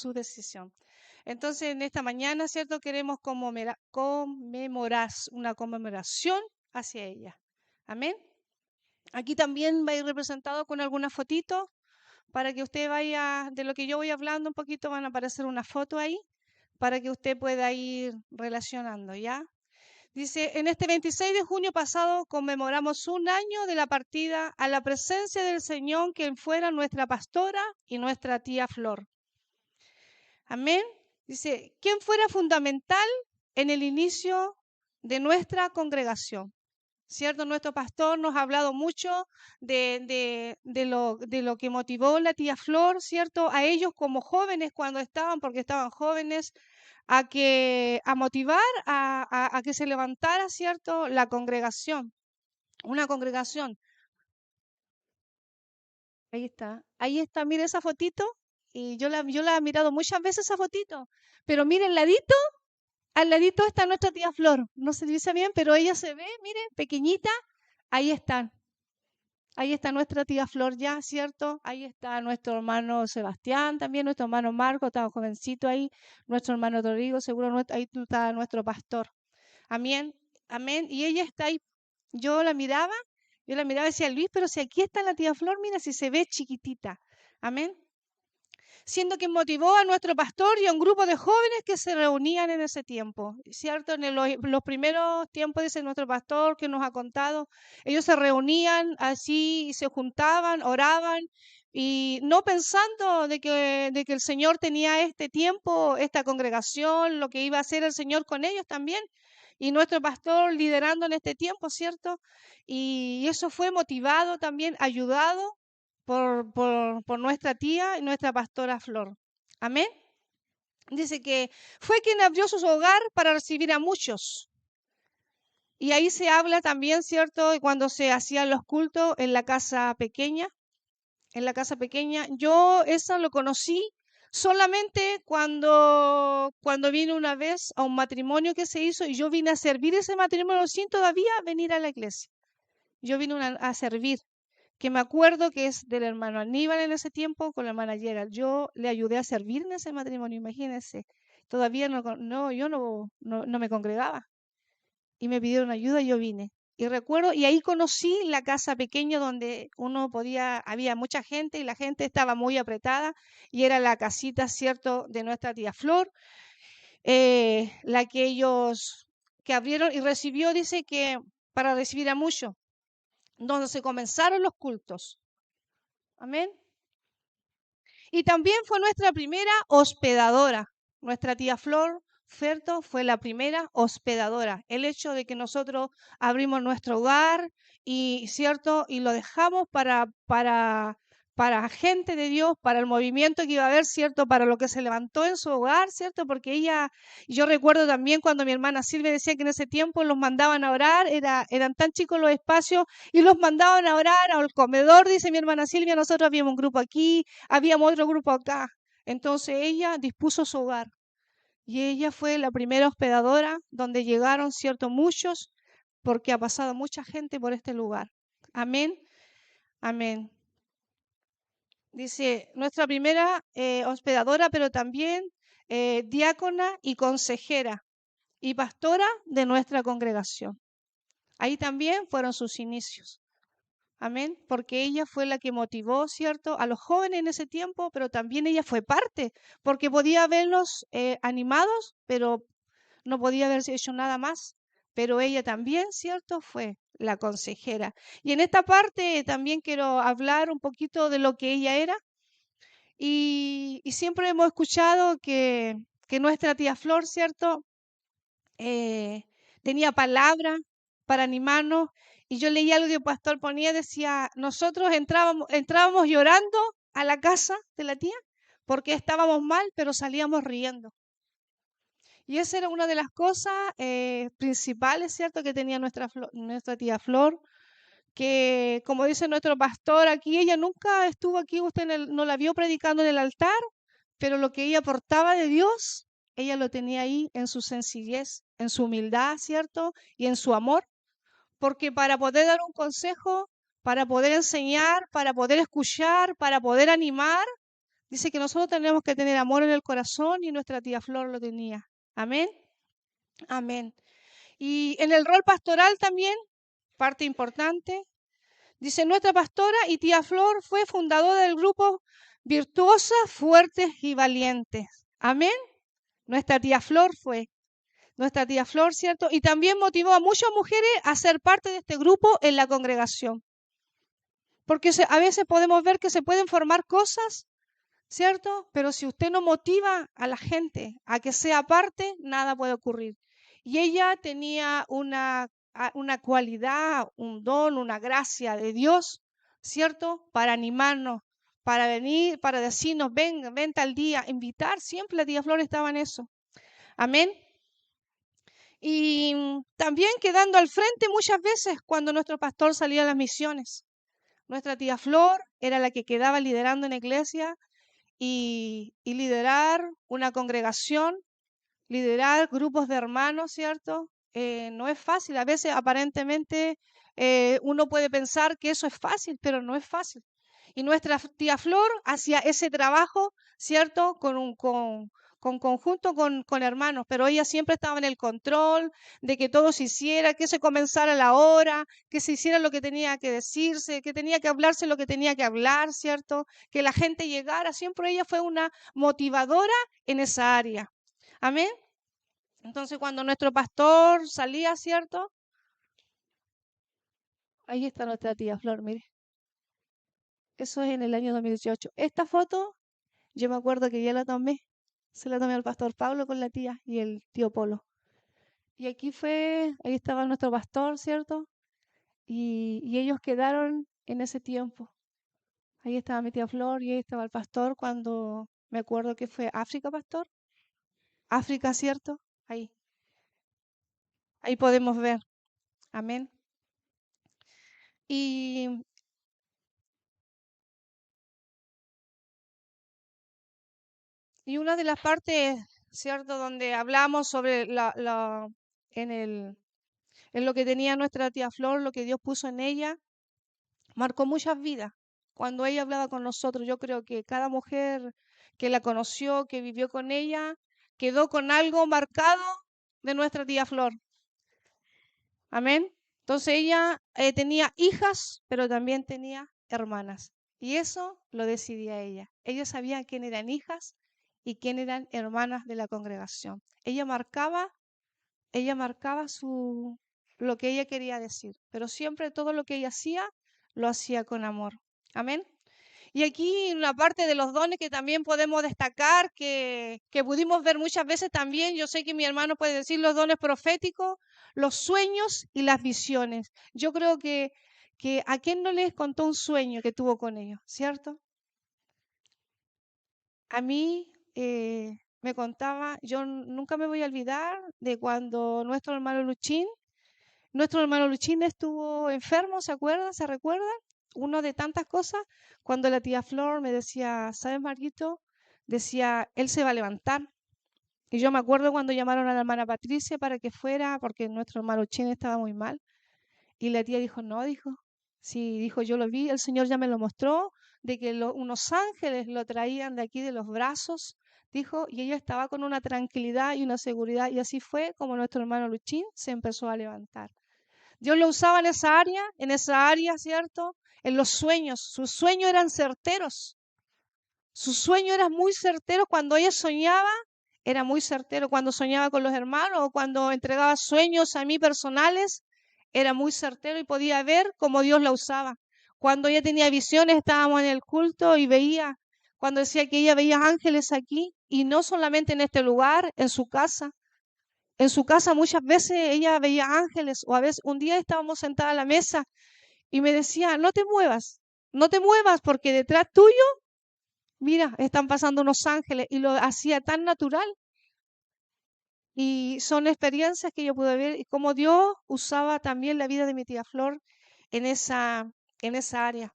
su decisión. Entonces, en esta mañana, ¿cierto? Queremos conmemorar una conmemoración hacia ella. Amén. Aquí también va a ir representado con algunas fotitos para que usted vaya, de lo que yo voy hablando un poquito, van a aparecer una foto ahí para que usted pueda ir relacionando, ¿ya? Dice, en este 26 de junio pasado conmemoramos un año de la partida a la presencia del Señor, quien fuera nuestra pastora y nuestra tía Flor. Amén. Dice, quien fuera fundamental en el inicio de nuestra congregación. ¿Cierto? Nuestro pastor nos ha hablado mucho de lo que motivó la tía Flor, ¿cierto? A ellos como jóvenes cuando estaban, porque estaban jóvenes, a motivar a que se levantara, ¿cierto? La congregación, una congregación. Ahí está, mire esa fotito, y yo la he mirado muchas veces esa fotito, pero mire al ladito está nuestra tía Flor, no se dice bien, pero ella se ve, mire, pequeñita, ahí están. Ahí está nuestra tía Flor ya, ¿cierto? Ahí está nuestro hermano Sebastián también, nuestro hermano Marco, estaba jovencito ahí, nuestro hermano Rodrigo, seguro ahí está nuestro pastor. Amén, amén. Y ella está ahí. Yo la miraba y decía, Luis, pero si aquí está la tía Flor, mira si se ve chiquitita. Amén. Siendo que motivó a nuestro pastor y a un grupo de jóvenes que se reunían en ese tiempo, ¿cierto? Los primeros tiempos, dice nuestro pastor que nos ha contado, ellos se reunían así y se juntaban, oraban, y no pensando de que el Señor tenía este tiempo, esta congregación, lo que iba a hacer el Señor con ellos también, y nuestro pastor liderando en este tiempo, ¿cierto? Y eso fue motivado también, ayudado por nuestra tía y nuestra pastora Flor. Amén. Dice que fue quien abrió su hogar para recibir a muchos. Y ahí se habla también, ¿cierto? Cuando se hacían los cultos en la casa pequeña. En la casa pequeña. Yo eso lo conocí solamente cuando vine una vez a un matrimonio que se hizo y yo vine a servir ese matrimonio sin todavía venir a la iglesia. Yo vine a servir, que me acuerdo que es del hermano Aníbal en ese tiempo con la hermana Gerald. Yo le ayudé a servir en ese matrimonio, imagínense. Todavía yo no me congregaba y me pidieron ayuda y yo vine. Y recuerdo, y ahí conocí la casa pequeña donde había mucha gente y la gente estaba muy apretada y era la casita, ¿cierto?, de nuestra tía Flor, la que ellos que abrieron y recibió, dice que para recibir a muchos, donde se comenzaron los cultos. Amén. Y también fue nuestra primera hospedadora. Nuestra tía Flor, ¿cierto? Fue la primera hospedadora. El hecho de que nosotros abrimos nuestro hogar y, ¿cierto? Y lo dejamos para gente de Dios, para el movimiento que iba a haber, ¿cierto? Para lo que se levantó en su hogar, ¿cierto? Porque yo recuerdo también cuando mi hermana Silvia decía que en ese tiempo los mandaban a orar, eran tan chicos los espacios y los mandaban a orar al comedor, dice mi hermana Silvia, nosotros habíamos un grupo aquí, habíamos otro grupo acá. Entonces ella dispuso su hogar y ella fue la primera hospedadora donde llegaron, ¿cierto? Muchos, porque ha pasado mucha gente por este lugar. Amén, amén. Dice, nuestra primera hospedadora, pero también diácona y consejera y pastora de nuestra congregación. Ahí también fueron sus inicios. Amén, porque ella fue la que motivó, ¿cierto?, a los jóvenes en ese tiempo, pero también ella fue parte, porque podía verlos animados, pero no podía haber hecho nada más. Pero ella también, ¿cierto?, fue la consejera. Y en esta parte también quiero hablar un poquito de lo que ella era. Y siempre hemos escuchado que nuestra tía Flor, ¿cierto?, tenía palabra para animarnos. Y yo leí algo que el pastor ponía, decía, nosotros entrábamos llorando a la casa de la tía porque estábamos mal, pero salíamos riendo. Y esa era una de las cosas principales, ¿cierto?, que tenía nuestra tía Flor, que como dice nuestro pastor aquí, ella nunca estuvo aquí, usted no la vio predicando en el altar, pero lo que ella aportaba de Dios, ella lo tenía ahí en su sencillez, en su humildad, ¿cierto? Y en su amor, porque para poder dar un consejo, para poder enseñar, para poder escuchar, para poder animar, Dice que nosotros tenemos que tener amor en el corazón y nuestra tía Flor lo tenía. Amén. Amén. Y en el rol pastoral también, parte importante, dice nuestra pastora y tía Flor fue fundadora del grupo Virtuosas, Fuertes y Valientes. Amén. Nuestra tía Flor fue. Nuestra tía Flor, ¿cierto? Y también motivó a muchas mujeres a ser parte de este grupo en la congregación. Porque a veces podemos ver que se pueden formar cosas, ¿cierto? Pero si usted no motiva a la gente a que sea parte, nada puede ocurrir. Y ella tenía una cualidad, un don, una gracia de Dios, ¿cierto? Para animarnos, para venir, para decirnos, ven, ven tal día, invitar. Siempre la tía Flor estaba en eso. Amén. Y también quedando al frente muchas veces cuando nuestro pastor salía a las misiones. Nuestra tía Flor era la que quedaba liderando en la iglesia y liderar una congregación, liderar grupos de hermanos, ¿cierto? No es fácil. A veces aparentemente uno puede pensar que eso es fácil, pero no es fácil. Y nuestra tía Flor hacía ese trabajo, ¿cierto? Con conjunto con hermanos, pero ella siempre estaba en el control de que todo se hiciera, que se comenzara a la hora, que se hiciera lo que tenía que decirse, que tenía que hablarse lo que tenía que hablar, ¿cierto? Que la gente llegara. Siempre ella fue una motivadora en esa área. Amén. Entonces, cuando nuestro pastor salía, ¿cierto? Ahí está nuestra tía Flor, mire. Eso es en el año 2018. Esta foto, yo me acuerdo que ya la tomé. Se la tomé al pastor Pablo con la tía y el tío Polo. Y aquí ahí estaba nuestro pastor, ¿cierto? Y ellos quedaron en ese tiempo. Ahí estaba mi tía Flor y ahí estaba el pastor cuando me acuerdo que fue África, pastor. África, ¿cierto? Ahí, ahí podemos ver. Amén. Y, y una de las partes, ¿cierto? Donde hablamos sobre en lo que tenía nuestra tía Flor, lo que Dios puso en ella, marcó muchas vidas. Cuando ella hablaba con nosotros, yo creo que cada mujer que la conoció, que vivió con ella, quedó con algo marcado de nuestra tía Flor. Amén. Entonces ella tenía hijas, pero también tenía hermanas. Y eso lo decidía ella. Ella sabía quién eran hijas y quién eran hermanas de la congregación. Ella marcaba lo que ella quería decir, pero siempre todo lo que ella hacía, lo hacía con amor. Amén. Y aquí una parte de los dones que también podemos destacar, que pudimos ver muchas veces también, yo sé que mi hermano puede decir los dones proféticos, los sueños y las visiones. Yo creo que a quién no les contó un sueño que tuvo con ellos, ¿cierto? A mí me contaba, yo nunca me voy a olvidar de cuando nuestro hermano Luchín estuvo enfermo, ¿se acuerdan? ¿Se recuerdan? Uno de tantas cosas, cuando la tía Flor me decía, ¿sabes, Marguito? Decía, él se va a levantar. Y yo me acuerdo cuando llamaron a la hermana Patricia para que fuera, porque nuestro hermano Luchín estaba muy mal. Y la tía dijo, no, dijo. Sí, dijo, yo lo vi, el Señor ya me lo mostró, de que unos ángeles lo traían de aquí de los brazos, dijo, y ella estaba con una tranquilidad y una seguridad. Y así fue como nuestro hermano Luchín se empezó a levantar. Dios lo usaba en esa área, ¿cierto? En los sueños. Sus sueños eran certeros. Sus sueños eran muy certeros. Cuando ella soñaba, era muy certero. Cuando soñaba con los hermanos o cuando entregaba sueños a mí personales, era muy certero y podía ver cómo Dios la usaba. Cuando ella tenía visiones, estábamos en el culto y veía, cuando decía que ella veía ángeles aquí, y no solamente en este lugar, en su casa. En su casa muchas veces ella veía ángeles o a veces un día estábamos sentadas a la mesa y me decía, no te muevas, no te muevas porque detrás tuyo, mira, están pasando unos ángeles y lo hacía tan natural y son experiencias que yo pude ver y cómo Dios usaba también la vida de mi tía Flor en en esa área,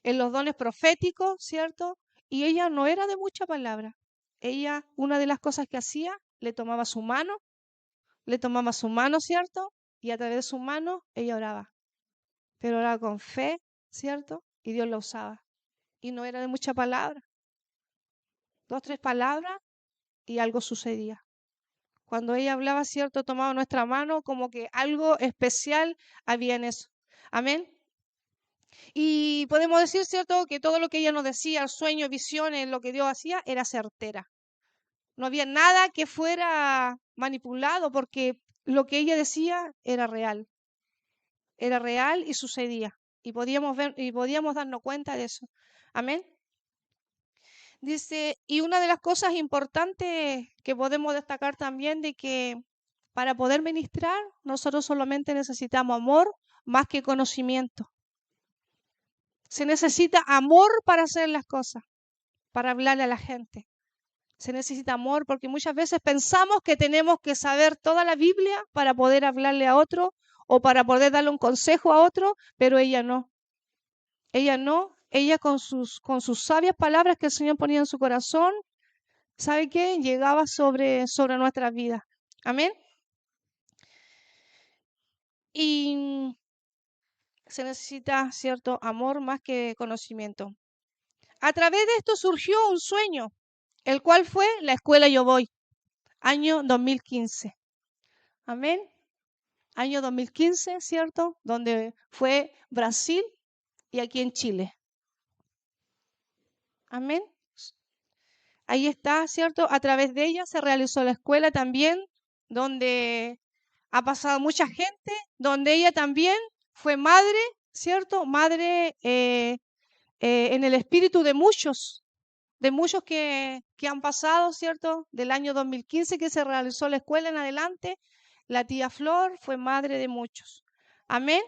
en los dones proféticos, ¿cierto? Y ella no era de mucha palabra. Ella, una de las cosas que hacía, le tomaba su mano, ¿cierto? Y a través de su mano ella oraba, pero oraba con fe, ¿cierto? Y Dios la usaba. Y no era de mucha palabra, 2, 3 palabras y algo sucedía. Cuando ella hablaba, ¿cierto? Tomaba nuestra mano, como que algo especial había en eso. Amén. Y podemos decir, ¿cierto?, que todo lo que ella nos decía, sueños, visiones, lo que Dios hacía, era certera. No había nada que fuera manipulado porque lo que ella decía era real y sucedía. Y podíamos ver y podíamos darnos cuenta de eso. Amén. Dice, y una de las cosas importantes que podemos destacar también de que para poder ministrar, nosotros solamente necesitamos amor más que conocimiento. Se necesita amor para hacer las cosas, para hablarle a la gente. Se necesita amor porque muchas veces pensamos que tenemos que saber toda la Biblia para poder hablarle a otro o para poder darle un consejo a otro, pero ella no. Ella no, ella con sus sabias palabras que el Señor ponía en su corazón, ¿sabe qué? Llegaba sobre nuestras vidas. Amén. Y se necesita cierto amor más que conocimiento. A través de esto surgió un sueño, el cual fue la escuela Yo Voy, año 2015. Amén. Año 2015, ¿cierto? Donde fue Brasil y aquí en Chile. Amén. Ahí está, ¿cierto? A través de ella se realizó la escuela también, donde ha pasado mucha gente, donde ella también fue madre, ¿cierto? Madre en el espíritu de muchos que han pasado, ¿cierto? Del año 2015 que se realizó la escuela en adelante, la tía Flor fue madre de muchos. Amén.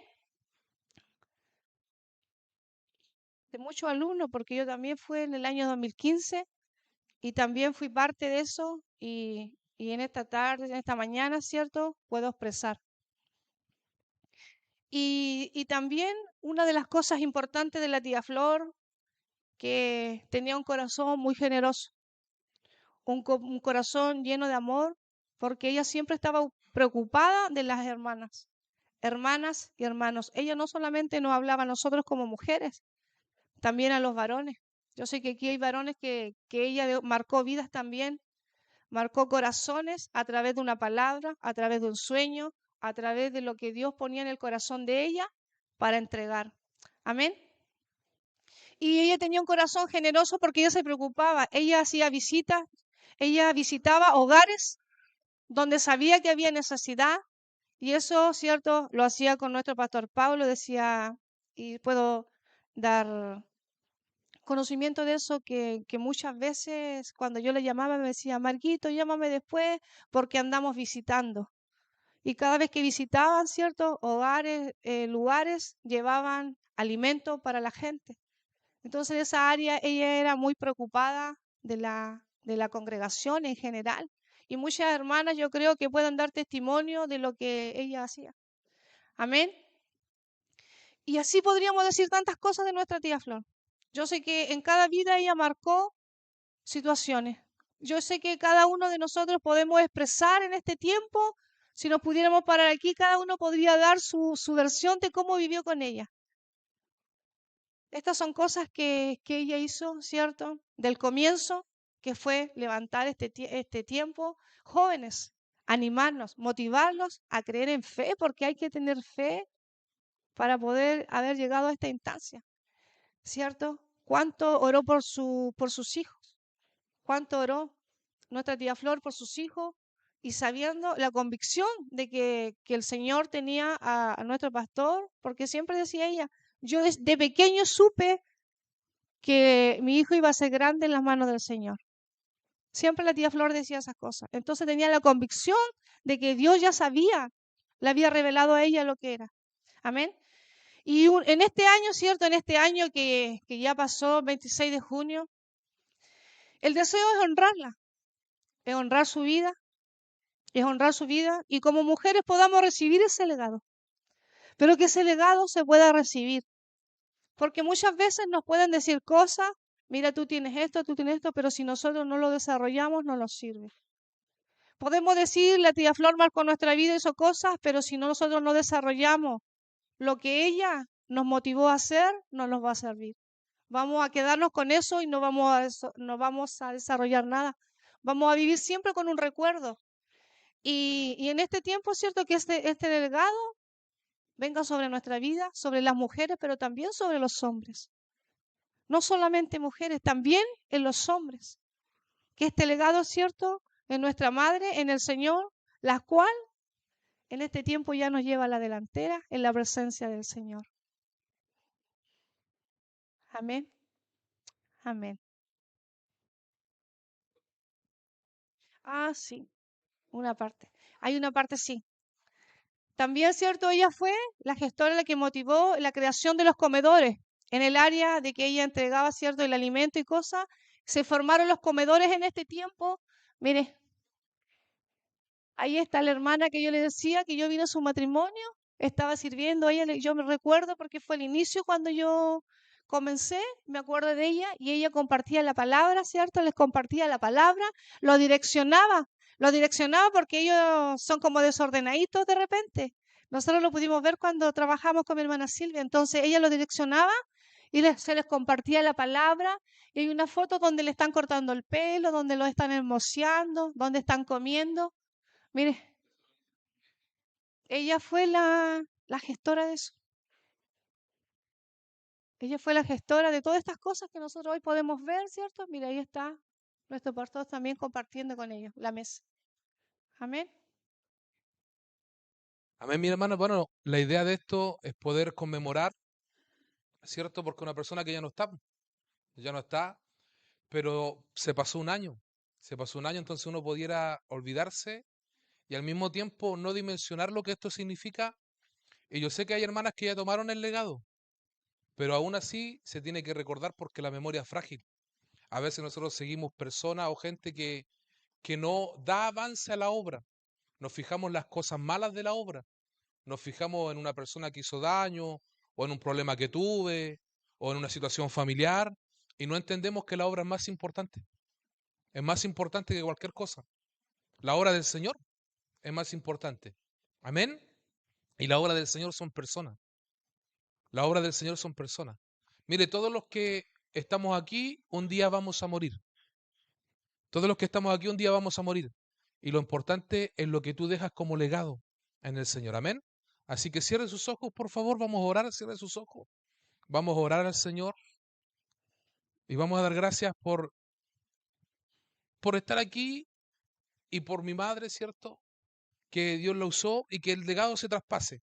De muchos alumnos, porque yo también fui en el año 2015 y también fui parte de eso y en esta tarde, en esta mañana, ¿cierto? Puedo expresar. Y también una de las cosas importantes de la tía Flor, que tenía un corazón muy generoso, un corazón lleno de amor, porque ella siempre estaba preocupada de las hermanas y hermanos. Ella no solamente nos hablaba a nosotros como mujeres, también a los varones. Yo sé que aquí hay varones que ella marcó vidas también, marcó corazones a través de una palabra, a través de un sueño, a través de lo que Dios ponía en el corazón de ella para entregar. Amén. Y ella tenía un corazón generoso porque ella se preocupaba. Ella hacía visitas, ella visitaba hogares donde sabía que había necesidad. Y eso, cierto, lo hacía con nuestro pastor Pablo. Decía, y puedo dar conocimiento de eso, que muchas veces cuando yo le llamaba me decía, Marquito, llámame después porque andamos visitando. Y cada vez que visitaban ciertos hogares, lugares, llevaban alimento para la gente. Entonces, en esa área ella era muy preocupada de la congregación en general. Y muchas hermanas yo creo que pueden dar testimonio de lo que ella hacía. Amén. Y así podríamos decir tantas cosas de nuestra tía Flor. Yo sé que en cada vida ella marcó situaciones. Yo sé que cada uno de nosotros podemos expresar en este tiempo, si nos pudiéramos parar aquí, cada uno podría dar su versión de cómo vivió con ella. Estas son cosas que ella hizo, ¿cierto? Del comienzo, que fue levantar este tiempo. Jóvenes, animarnos, motivarlos a creer en fe, porque hay que tener fe para poder haber llegado a esta instancia, ¿cierto? ¿Cuánto oró por sus hijos? ¿Cuánto oró nuestra tía Flor por sus hijos? Y sabiendo la convicción de que el Señor tenía a nuestro pastor, porque siempre decía ella, yo desde pequeño supe que mi hijo iba a ser grande en las manos del Señor. Siempre la tía Flor decía esas cosas. Entonces tenía la convicción de que Dios ya sabía, le había revelado a ella lo que era. Amén. Y en este año, ¿cierto? En este año que ya pasó, 26 de junio, el deseo es honrarla, es honrar su vida, y como mujeres podamos recibir ese legado. Pero que ese legado se pueda recibir. Porque muchas veces nos pueden decir cosas, mira, tú tienes esto, pero si nosotros no lo desarrollamos, no nos sirve. Podemos decir, la tía Flor marcó nuestra vida, hizo cosas, pero si nosotros no desarrollamos lo que ella nos motivó a hacer, no nos va a servir. Vamos a quedarnos con eso y no vamos a desarrollar nada. Vamos a vivir siempre con un recuerdo. Y en este tiempo es cierto que este legado venga sobre nuestra vida, sobre las mujeres, pero también sobre los hombres. No solamente mujeres, también en los hombres. Que este legado es cierto en nuestra madre, en el Señor, la cual en este tiempo ya nos lleva a la delantera en la presencia del Señor. Amén. Amén. Ah, sí, una parte. Hay una parte, sí. También, cierto, ella fue la gestora la que motivó la creación de los comedores. En el área de que ella entregaba, cierto, el alimento y cosas, se formaron los comedores en este tiempo. Mire, ahí está la hermana que yo le decía que yo vine a su matrimonio, estaba sirviendo, yo me recuerdo porque fue el inicio cuando yo comencé, me acuerdo de ella y ella compartía la palabra, ¿cierto? Les compartía la palabra, lo direccionaba porque ellos son como desordenaditos de repente. Nosotros lo pudimos ver cuando trabajamos con mi hermana Silvia, entonces ella lo direccionaba y se les compartía la palabra. Y hay una foto donde le están cortando el pelo, donde lo están hermoseando, donde están comiendo. Mire, ella fue la gestora de eso. Ella fue la gestora de todas estas cosas que nosotros hoy podemos ver, ¿cierto? Mira, ahí está nuestro pastor también compartiendo con ellos la mesa. Amén. Amén, mi hermano. Bueno, la idea de esto es poder conmemorar, ¿cierto? Porque una persona que ya no está, pero se pasó un año, entonces uno pudiera olvidarse y al mismo tiempo no dimensionar lo que esto significa. Y yo sé que hay hermanas que ya tomaron el legado, pero aún así se tiene que recordar porque la memoria es frágil. A veces nosotros seguimos personas o gente que no da avance a la obra. Nos fijamos en las cosas malas de la obra. Nos fijamos en una persona que hizo daño, o en un problema que tuve, o en una situación familiar, y no entendemos que la obra es más importante que cualquier cosa. La obra del Señor es más importante. Amén. Y la obra del Señor son personas. La obra del Señor son personas. Mire, todos los que estamos aquí, un día vamos a morir. Todos los que estamos aquí, un día vamos a morir. Y lo importante es lo que tú dejas como legado en el Señor. Amén. Así que cierre sus ojos, por favor, vamos a orar, cierre sus ojos. Vamos a orar al Señor y vamos a dar gracias por estar aquí y por mi madre, ¿cierto? Que Dios la usó y que el legado se traspase.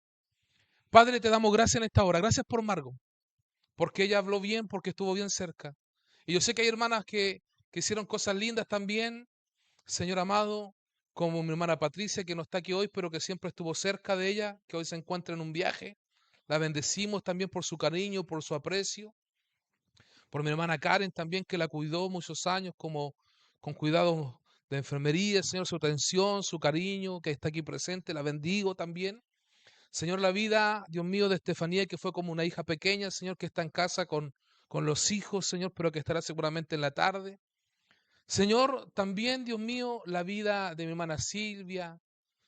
Padre, te damos gracias en esta hora. Gracias por Margo, porque ella habló bien, porque estuvo bien cerca. Y yo sé que hay hermanas que hicieron cosas lindas también, Señor amado, como mi hermana Patricia, que no está aquí hoy, pero que siempre estuvo cerca de ella, que hoy se encuentra en un viaje. La bendecimos también por su cariño, por su aprecio. Por mi hermana Karen también, que la cuidó muchos años como con cuidados de enfermería, Señor, su atención, su cariño, que está aquí presente, la bendigo también. Señor, la vida, Dios mío, de Estefanía, que fue como una hija pequeña, Señor, que está en casa con los hijos, Señor, pero que estará seguramente en la tarde. Señor, también, Dios mío, la vida de mi hermana Silvia,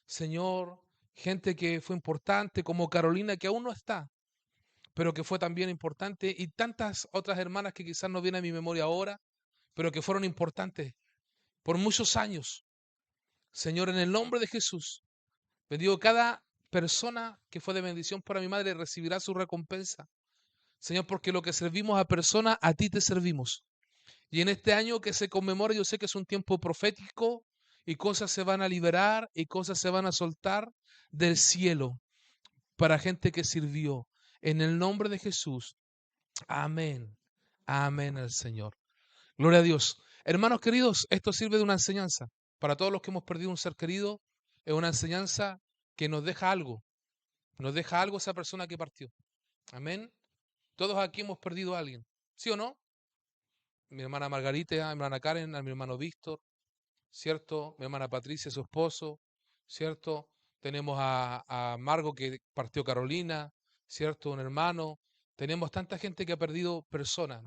Señor, gente que fue importante, como Carolina, que aún no está, pero que fue también importante, y tantas otras hermanas que quizás no vienen a mi memoria ahora, pero que fueron importantes por muchos años. Señor, en el nombre de Jesús, bendigo cada persona que fue de bendición para mi madre, recibirá su recompensa. Señor, porque lo que servimos a personas, a ti te servimos. Y en este año que se conmemora, yo sé que es un tiempo profético y cosas se van a liberar y cosas se van a soltar del cielo para gente que sirvió. En el nombre de Jesús. Amén. Amén al Señor. Gloria a Dios. Hermanos queridos, esto sirve de una enseñanza. Para todos los que hemos perdido un ser querido, es una enseñanza que nos deja algo esa persona que partió. Amén. Todos aquí hemos perdido a alguien. ¿Sí o no? Mi hermana Margarita, mi hermana Karen, a mi hermano Víctor, ¿cierto? Mi hermana Patricia, su esposo, ¿cierto? Tenemos a Margo que partió Carolina, ¿cierto? Un hermano. Tenemos tanta gente que ha perdido personas,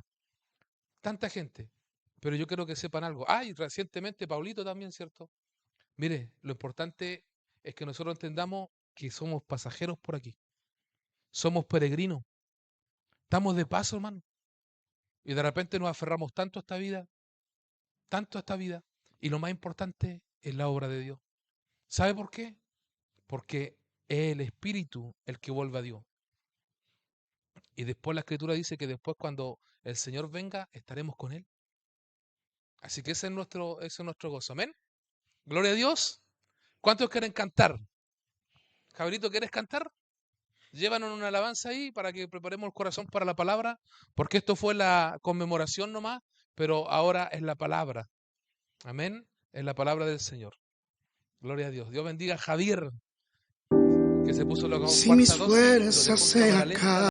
tanta gente. Pero yo quiero que sepan algo. Ah, y recientemente Paulito también, ¿cierto? Mire, lo importante es que nosotros entendamos que somos pasajeros por aquí. Somos peregrinos. Estamos de paso, hermano. Y de repente nos aferramos tanto a esta vida, y lo más importante es la obra de Dios. ¿Sabe por qué? Porque es el Espíritu el que vuelve a Dios. Y después la Escritura dice que después cuando el Señor venga, estaremos con Él. Así que ese es nuestro gozo. Amén. Gloria a Dios. ¿Cuántos quieren cantar? Jabrito, ¿quieres cantar? Llévanos una alabanza ahí para que preparemos el corazón para la palabra, porque esto fue la conmemoración nomás, pero ahora es la palabra. Amén. Es la palabra del Señor. Gloria a Dios. Dios bendiga a Javier, que se puso la Si mis cuarta dosis, lo fuerzas dejó en se cámara lenta.